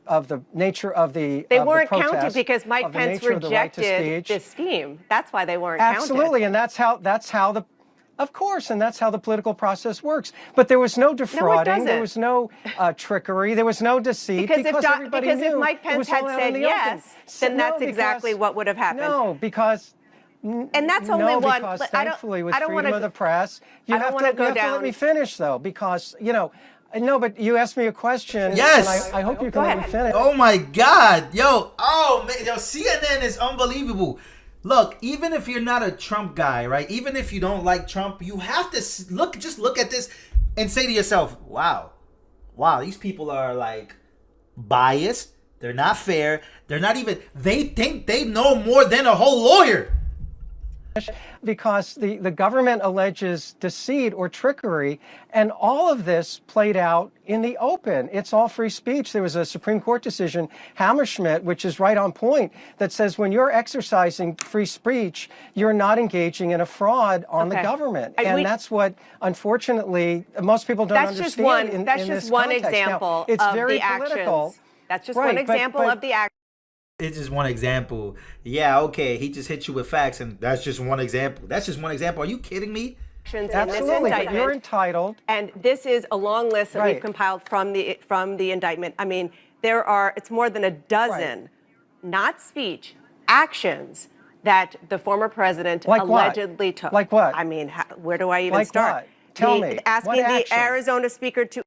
of the nature of the They of weren't the protest, counted because Mike Pence rejected this scheme. That's why they weren't Absolutely, counted. and that's how the of course, and that's how the political process works. But there was no defrauding, there was no trickery, there was no deceit because everybody knew if Mike Pence had said yes, then that's exactly what would have happened. No, because and that's only one. Because thankfully, with freedom of the press, you have to let me finish though, because no, but you asked me a question. Yes. And I hope you can let me finish. Oh my God, yo, CNN is unbelievable. Look, even if you're not a Trump guy, right? Even if you don't like Trump, you have to just look at this and say to yourself, wow, these people are like biased. They're not fair. They're not even, they think they know more than a whole lawyer. Because the government alleges deceit or trickery, and all of this played out in the open. It's all free speech. There was a Supreme Court decision, Hammerschmidt, which is right on point, that says when you're exercising free speech, you're not engaging in a fraud on the government. And that's what, unfortunately, most people don't understand. That's just one example of the actions. That's just one example of the actions. It's just one example. Yeah, okay, he just hit you with facts, and that's just one example. That's just one example. Are you kidding me? Absolutely, but you're entitled. And this is a long list that we've compiled from the indictment. I mean, it's more than a dozen, not speech, actions that the former president allegedly took. Like what? I mean, where do I even start? What? Tell me. Asking the Arizona speaker to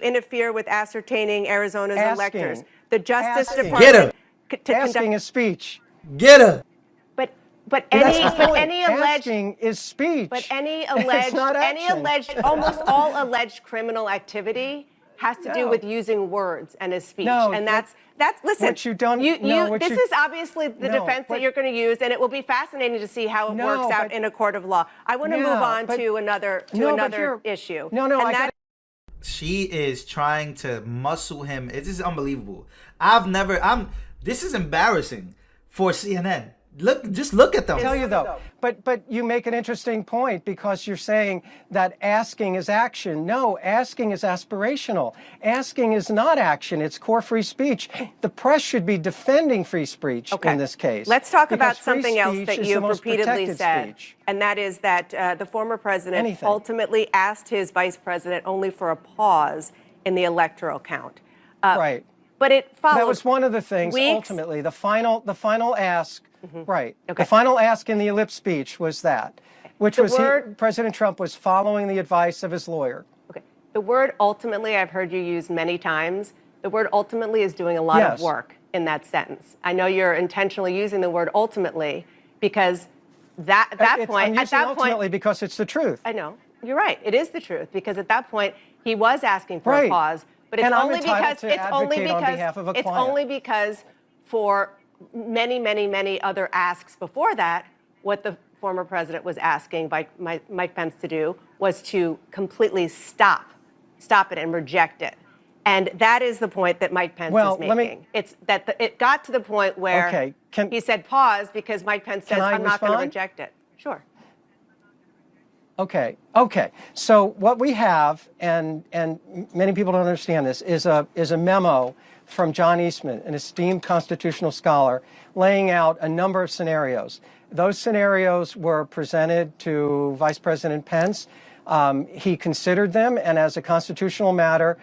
interfere with ascertaining Arizona's electors. The Justice Department. Get him. Asking is speech. Get her. But any alleged asking is speech. But any alleged almost all alleged criminal activity has to do with using words and is speech. And that's listen. What you don't this is obviously the defense that you're going to use, and it will be fascinating to see how it works out in a court of law. I want to move on to another issue. She is trying to muscle him. This is unbelievable. This is embarrassing for CNN. Just look at them. I'll tell you though, but you make an interesting point, because you're saying that asking is action. No, asking is aspirational. Asking is not action. It's core free speech. The press should be defending free speech in this case. Let's talk about something else that you've repeatedly said, and that is that the former president ultimately asked his vice president only for a pause in the electoral count. Right. But it followed. That was one of the things. Ultimately, the final ask. Right. The final ask in the ellipse speech was that, which was President Trump was following the advice of his lawyer. Okay. The word ultimately, I've heard you use many times. The word ultimately is doing a lot of work in that sentence. I know you're intentionally using the word ultimately because ultimately because it's the truth. I know. You're right. It is the truth, because at that point he was asking for a pause, but it's only because for many other asks before that, what the former president was asking Mike Pence to do was to completely stop it and reject it. And that is the point that Mike Pence is making. It's that it got to the point where he said pause because Mike Pence says, I'm not going to reject it. Sure. Okay. So what we have, and many people don't understand this, is a memo from John Eastman, an esteemed constitutional scholar, laying out a number of scenarios. Those scenarios were presented to Vice President Pence. He considered them, and as a constitutional matter,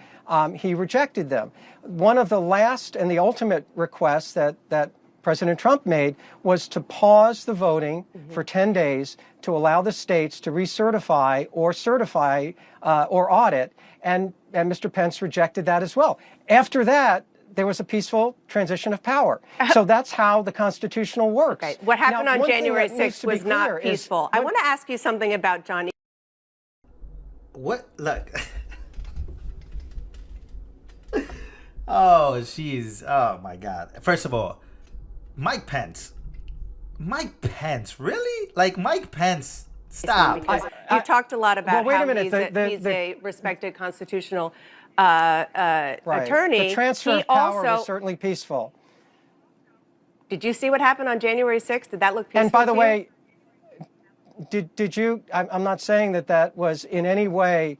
he rejected them. One of the last and the ultimate requests that President Trump made was to pause the voting for 10 days to allow the states to recertify or certify or audit, and Mr. Pence rejected that as well. After that, there was a peaceful transition of power. So that's how the constitutional works. Okay. What happened on January 6th was not peaceful. I want to ask you something about John. What? Look. Oh, my God. First of all, Mike Pence, really? Like, Mike Pence, stop. You've talked a lot about how he's a respected constitutional attorney. The transfer of power was certainly peaceful. Did you see what happened on January 6th? Did that look peaceful? And by the way, did you? I'm not saying that was in any way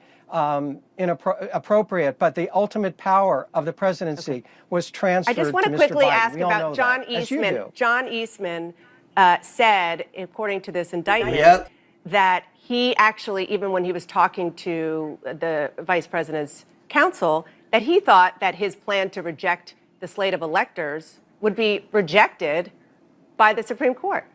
inappropriate, but the ultimate power of the presidency was transferred I just want to to Mr. quickly Biden. ask We all know about John that, as you Eastman. do. John Eastman said, according to this indictment, Yep. that he actually, even when he was talking to the vice president's counsel, that he thought that his plan to reject the slate of electors would be rejected by the Supreme Court.